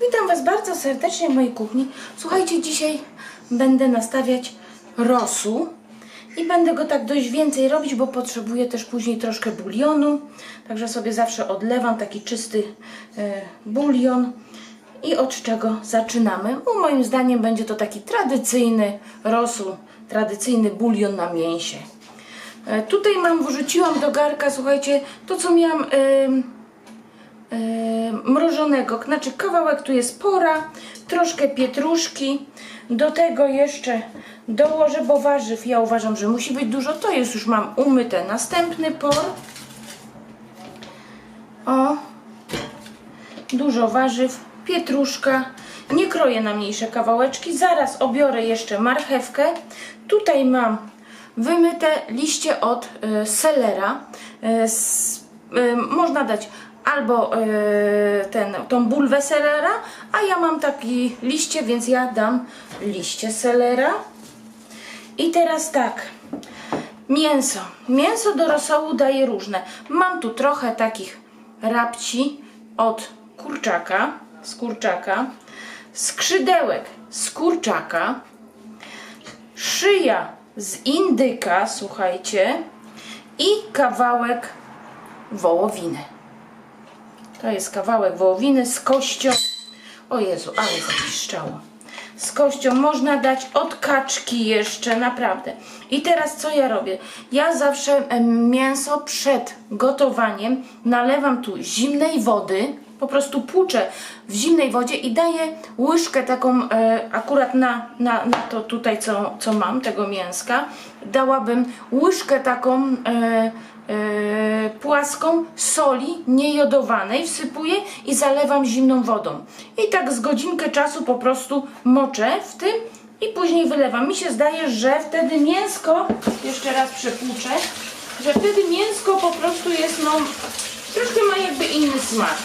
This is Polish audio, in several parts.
Witam Was bardzo serdecznie w mojej kuchni. Słuchajcie, dzisiaj będę nastawiać rosół i będę go tak dość więcej robić, bo potrzebuję też później troszkę bulionu. Także sobie zawsze odlewam taki czysty bulion. I od czego zaczynamy? Bo moim zdaniem będzie to taki tradycyjny rosół, tradycyjny bulion na mięsie. Tutaj wrzuciłam do garnka, słuchajcie, to co miałam mrożonego, znaczy kawałek tu jest pora, troszkę pietruszki, do tego jeszcze dołożę, bo warzyw ja uważam, że musi być dużo, to jest już mam umyte, następny por, o, dużo warzyw, pietruszka, nie kroję na mniejsze kawałeczki, zaraz obiorę jeszcze marchewkę, tutaj mam wymyte liście od selera, można dać albo tą bulwę selera, a ja mam takie liście, więc ja dam liście selera. I teraz tak, mięso do rosołu daję różne. Mam tu trochę takich rabci od kurczaka, z kurczaka, skrzydełek z kurczaka, szyja z indyka, słuchajcie, i kawałek wołowiny. To jest kawałek wołowiny z kością. O Jezu, ale zapiszczało. Z kością można dać od kaczki jeszcze, naprawdę. I teraz co ja robię? Ja zawsze mięso przed gotowaniem nalewam tu zimnej wody, po prostu płuczę w zimnej wodzie i daję łyżkę taką akurat na to tutaj co mam, tego mięska. Dałabym łyżkę taką płaską soli niejodowanej, wsypuję i zalewam zimną wodą. I tak z godzinkę czasu po prostu moczę w tym i później wylewam. Mi się zdaje, że wtedy mięsko, jeszcze raz przepłuczę, że wtedy mięsko po prostu jest, no, troszkę ma jakby inny smak.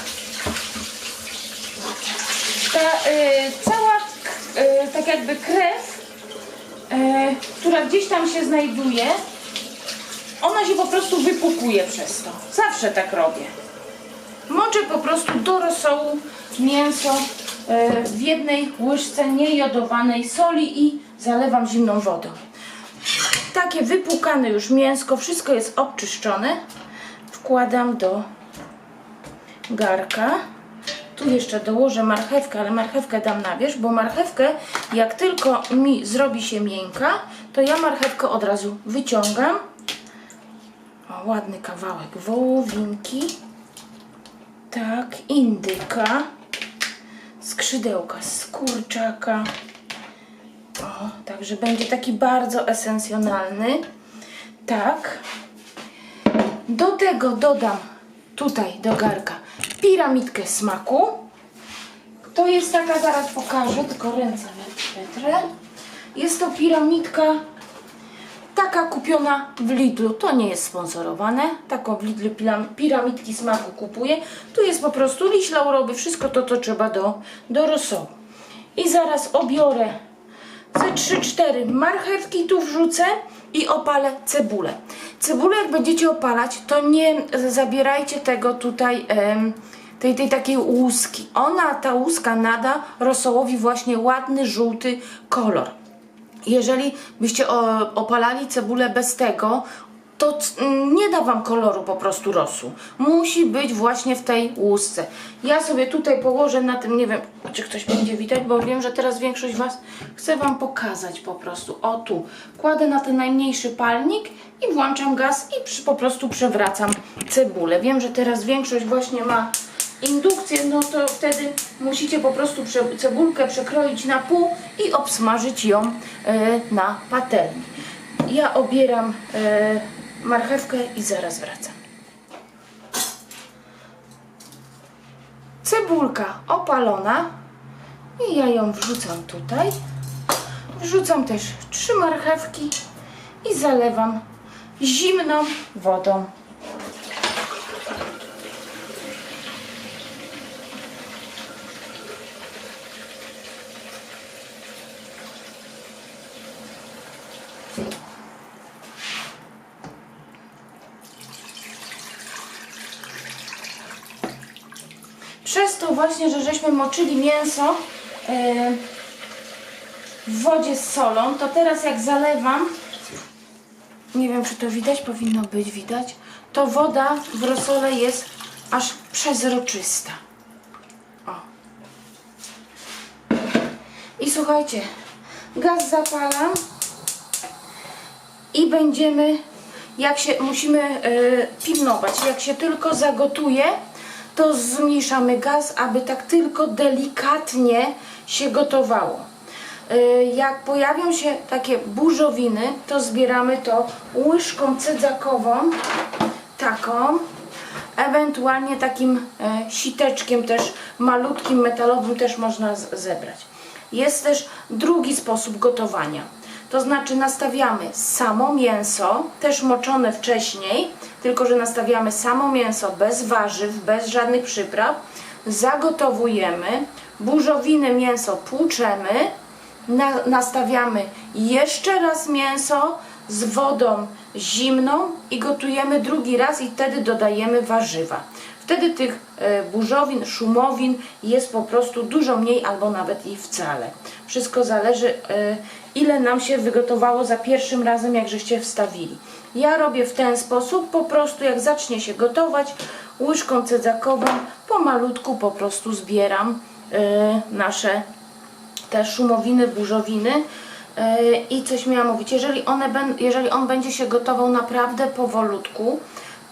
Ta cała tak jakby krew, która gdzieś tam się znajduje, ona się po prostu wypukuje przez to. Zawsze tak robię. Moczę po prostu do rosołu mięso w jednej łyżce niejodowanej soli i zalewam zimną wodą. Takie wypłukane już mięsko, wszystko jest obczyszczone. Wkładam do garnka. Tu jeszcze dołożę marchewkę, ale marchewkę dam na wierzch, bo marchewkę jak tylko mi zrobi się miękka, to ja marchewkę od razu wyciągam. O, ładny kawałek wołowinki. Tak, indyka. Skrzydełka z kurczaka. O, także będzie taki bardzo esencjonalny. Tak. Do tego dodam tutaj do garnka piramidkę smaku. To jest taka, zaraz pokażę, tylko ręce wetrę. Jest to piramidka taka kupiona w Lidlu, to nie jest sponsorowane, taką w Lidlu piramidki smaku kupuję. Tu jest po prostu liść laurowy, wszystko to co trzeba do rosołu. I zaraz obiorę ze 3-4 marchewki, tu wrzucę i opalę cebulę. Cebulę jak będziecie opalać, to nie zabierajcie tego tutaj, tej takiej łuski. Ta łuska nada rosołowi właśnie ładny, żółty kolor. Jeżeli byście opalali cebulę bez tego, to nie da wam koloru po prostu rosół. Musi być właśnie w tej łusce. Ja sobie tutaj położę na tym, nie wiem, czy ktoś będzie widać, bo wiem, że teraz większość was chce wam pokazać po prostu. O tu, kładę na ten najmniejszy palnik i włączam gaz i po prostu przewracam cebulę. Wiem, że teraz większość właśnie ma indukcję, no to wtedy musicie po prostu cebulkę przekroić na pół i obsmażyć ją na patelni. Ja obieram marchewkę i zaraz wracam. Cebulka opalona i ja ją wrzucam tutaj. Wrzucam też 3 marchewki i zalewam zimną wodą. Przez tą właśnie, że żeśmy moczyli mięso w wodzie z solą, to teraz jak zalewam, nie wiem czy to widać, powinno być widać, to woda w rosole jest aż przezroczysta. O. I słuchajcie, gaz zapalam i będziemy, musimy pilnować, jak się tylko zagotuje, to zmniejszamy gaz, aby tak tylko delikatnie się gotowało. Jak pojawią się takie burzowiny, to zbieramy to łyżką cydzakową, taką, ewentualnie takim siteczkiem też malutkim, metalowym też można zebrać. Jest też drugi sposób gotowania. To znaczy nastawiamy samo mięso, też moczone wcześniej, tylko że nastawiamy samo mięso bez warzyw, bez żadnych przypraw, zagotowujemy, burzowiny mięso płuczemy, nastawiamy jeszcze raz mięso z wodą zimną i gotujemy drugi raz i wtedy dodajemy warzywa. Wtedy tych burzowin, szumowin jest po prostu dużo mniej albo nawet i wcale. Wszystko zależy ile nam się wygotowało za pierwszym razem, jak żeście wstawili. Ja robię w ten sposób, po prostu jak zacznie się gotować, łyżką cydzakową pomalutku po prostu zbieram nasze te szumowiny, burzowiny. I coś miałam mówić, jeżeli on będzie się gotował naprawdę powolutku,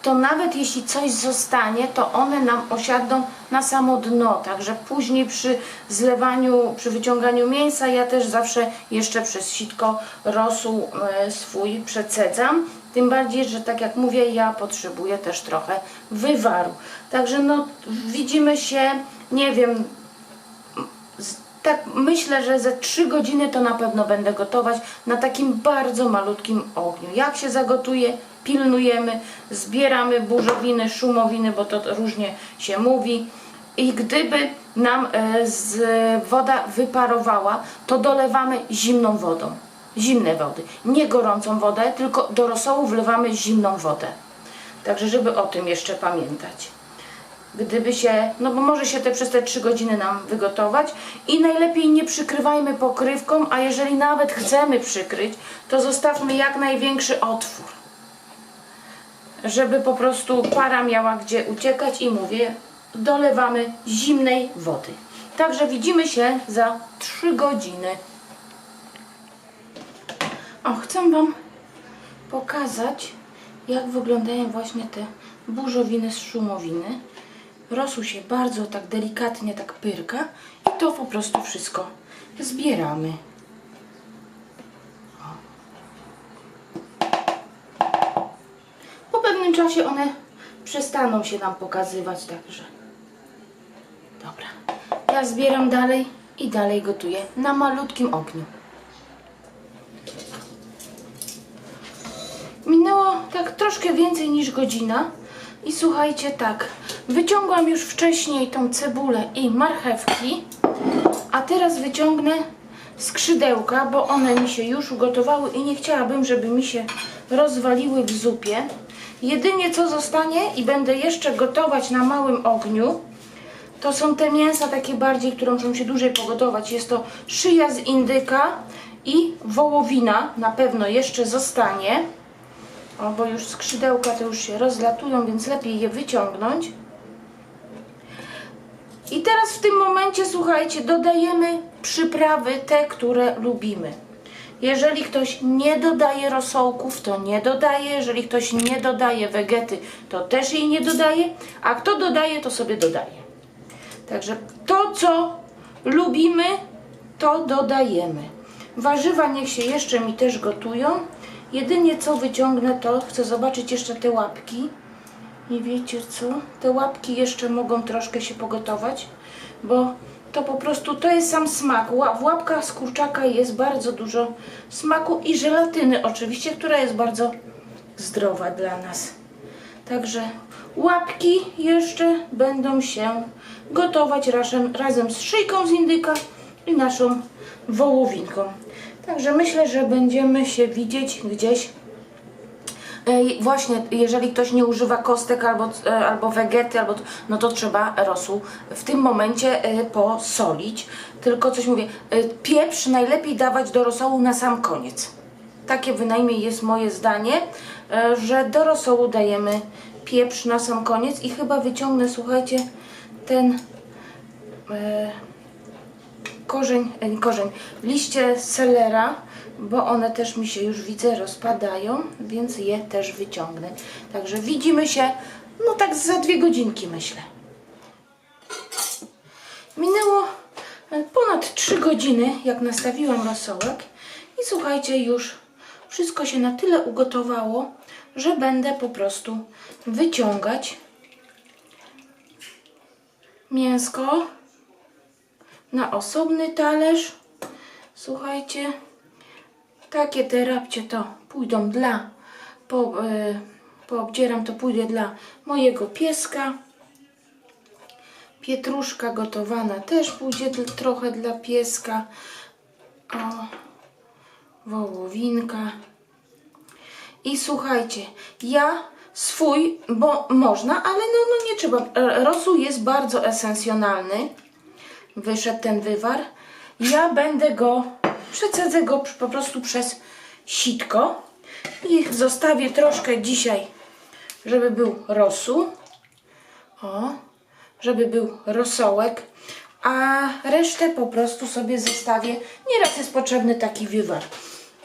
to nawet jeśli coś zostanie, to one nam osiadną na samo dno, także później przy zlewaniu, przy wyciąganiu mięsa ja też zawsze jeszcze przez sitko rosół swój przecedzam, tym bardziej, że tak jak mówię, ja potrzebuję też trochę wywaru. Także no widzimy się, nie wiem, tak myślę, że ze 3 godziny to na pewno będę gotować na takim bardzo malutkim ogniu. Jak się zagotuje, pilnujemy, zbieramy burzowiny, szumowiny, bo to różnie się mówi. I gdyby nam woda wyparowała, to dolewamy zimną wodą. Zimne wody. Nie gorącą wodę, tylko do rosołu wlewamy zimną wodę. Także żeby o tym jeszcze pamiętać. Gdyby się, no bo może się przez te 3 godziny nam wygotować i najlepiej nie przykrywajmy pokrywką, a jeżeli nawet chcemy przykryć, to zostawmy jak największy otwór, żeby po prostu para miała gdzie uciekać i mówię, dolewamy zimnej wody. Także widzimy się za 3 godziny. O, chcę Wam pokazać, jak wyglądają właśnie te burzowiny z szumowiny. Rosół się bardzo tak delikatnie tak pyrka i to po prostu wszystko zbieramy. Po pewnym czasie one przestaną się nam pokazywać, także dobra. Ja zbieram dalej i dalej gotuję na malutkim ogniu. Minęło tak troszkę więcej niż godzina. I słuchajcie, tak, wyciągłam już wcześniej tą cebulę i marchewki, a teraz wyciągnę skrzydełka, bo one mi się już ugotowały i nie chciałabym, żeby mi się rozwaliły w zupie. Jedynie co zostanie i będę jeszcze gotować na małym ogniu, to są te mięsa takie bardziej, które muszą się dłużej pogotować. Jest to szyja z indyka i wołowina, na pewno jeszcze zostanie. O, bo już skrzydełka to już się rozlatują, więc lepiej je wyciągnąć. I teraz w tym momencie, słuchajcie, dodajemy przyprawy te, które lubimy. Jeżeli ktoś nie dodaje rosołków, to nie dodaje. Jeżeli ktoś nie dodaje wegety, to też jej nie dodaje. A kto dodaje, to sobie dodaje. Także to, co lubimy, to dodajemy. Warzywa niech się jeszcze mi też gotują. Jedynie co wyciągnę, to chcę zobaczyć jeszcze te łapki. I wiecie co? Te łapki jeszcze mogą troszkę się pogotować, bo to po prostu, to jest sam smak. W łapkach z kurczaka jest bardzo dużo smaku i żelatyny oczywiście, która jest bardzo zdrowa dla nas. Także łapki jeszcze będą się gotować razem z szyjką z indyka i naszą wołowinką. Także myślę, że będziemy się widzieć gdzieś Właśnie, jeżeli ktoś nie używa kostek albo wegety, no to trzeba rosół w tym momencie posolić. Tylko coś mówię, pieprz najlepiej dawać do rosołu na sam koniec. Takie bynajmniej jest moje zdanie, że do rosołu dajemy pieprz na sam koniec i chyba wyciągnę, słuchajcie, ten liście selera, bo one też mi się już widzę rozpadają, więc je też wyciągnę. Także widzimy się, no tak za 2 godzinki myślę. Minęło ponad 3 godziny, jak nastawiłam rosołek i słuchajcie, już wszystko się na tyle ugotowało, że będę po prostu wyciągać mięsko na osobny talerz. Słuchajcie, takie te rapcie to pójdą poobdzieram, to pójdzie dla mojego pieska. Pietruszka gotowana też pójdzie trochę dla pieska. O, wołowinka. I słuchajcie, ja swój, bo można, ale no nie trzeba. Rosół jest bardzo esencjonalny. Wyszedł ten wywar. Ja przecedzę go po prostu przez sitko i zostawię troszkę dzisiaj, żeby był rosół. O, żeby był rosołek, a resztę po prostu sobie zostawię. Nieraz jest potrzebny taki wywar.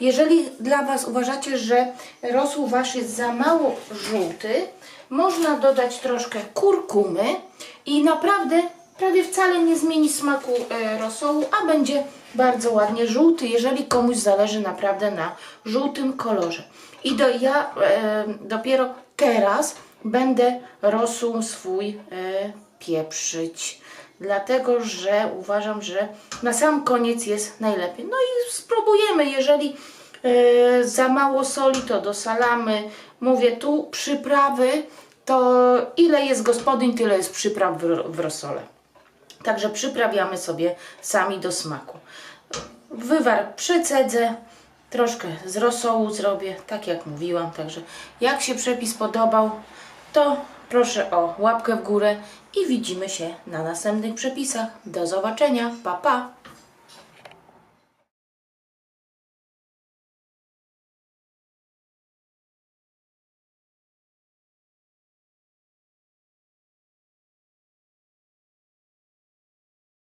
Jeżeli dla Was uważacie, że rosół Wasz jest za mało żółty, można dodać troszkę kurkumy i naprawdę prawie wcale nie zmieni smaku rosołu, a będzie bardzo ładnie żółty, jeżeli komuś zależy naprawdę na żółtym kolorze. I ja dopiero teraz będę rosół swój pieprzyć, dlatego że uważam, że na sam koniec jest najlepiej. No i spróbujemy, jeżeli za mało soli, to dosalamy. Mówię tu przyprawy, to ile jest gospodyń, tyle jest przypraw w rosole. Także przyprawiamy sobie sami do smaku. Wywar przecedzę, troszkę z rosołu zrobię, tak jak mówiłam. Także jak się przepis podobał, to proszę o łapkę w górę i widzimy się na następnych przepisach. Do zobaczenia, pa pa!